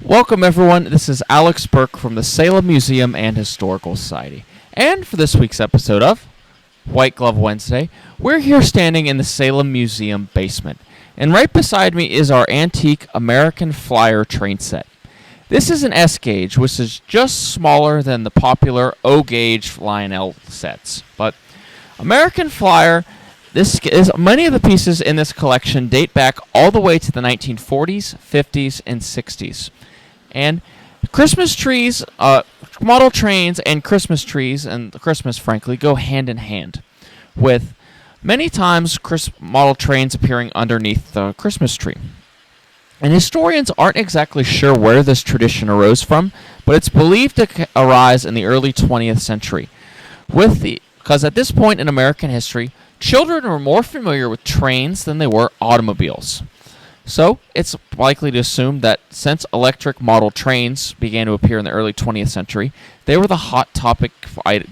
Welcome, everyone. This is Alex Burke from the Salem Museum and Historical Society. And for this week's episode of White Glove Wednesday, we're here standing in the Salem Museum basement. And right beside me is our antique American Flyer train set. This is an S-gauge, which is just smaller than the popular O-gauge Lionel sets. But American Flyer, many of the pieces in this collection date back all the way to the 1940s, 50s, and 60s. And Christmas trees, model trains and Christmas trees, and Christmas, frankly, go hand in hand, with many times model trains appearing underneath the Christmas tree. And historians aren't exactly sure where this tradition arose from, but it's believed to arise in the early 20th century, because at this point in American history, children were more familiar with trains than they were automobiles. So it's likely to assume that since electric model trains began to appear in the early 20th century, they were the hot topic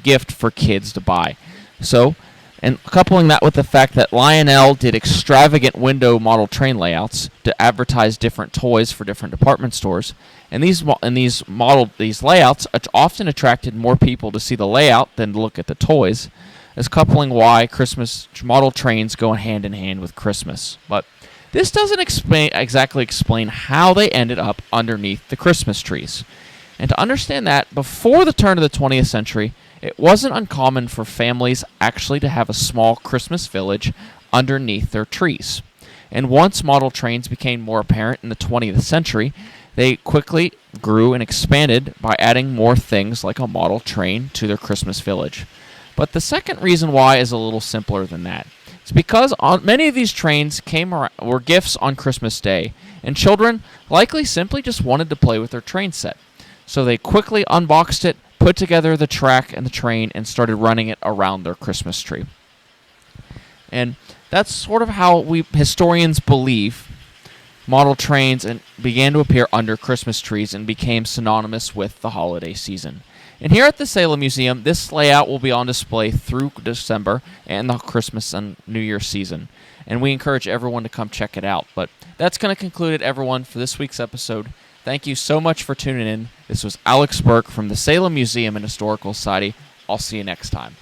gift for kids to buy. So, and coupling that with the fact that Lionel did extravagant window model train layouts to advertise different toys for different department stores, and these layouts often attracted more people to see the layout than to look at the toys, is coupling why Christmas model trains go hand in hand with Christmas. But this doesn't exactly explain how they ended up underneath the Christmas trees. And to understand that, before the turn of the 20th century, it wasn't uncommon for families actually to have a small Christmas village underneath their trees. And once model trains became more apparent in the 20th century, they quickly grew and expanded by adding more things like a model train to their Christmas village. But the second reason why is a little simpler than that. It's because many of these trains were gifts on Christmas Day, and children likely simply just wanted to play with their train set. So they quickly unboxed it, put together the track and the train, and started running it around their Christmas tree. And that's sort of how historians believe model trains began to appear under Christmas trees and became synonymous with the holiday season. And here at the Salem Museum, this layout will be on display through December and the Christmas and New Year season. And we encourage everyone to come check it out. But that's going to conclude it, everyone, for this week's episode. Thank you so much for tuning in. This was Alex Burke from the Salem Museum and Historical Society. I'll see you next time.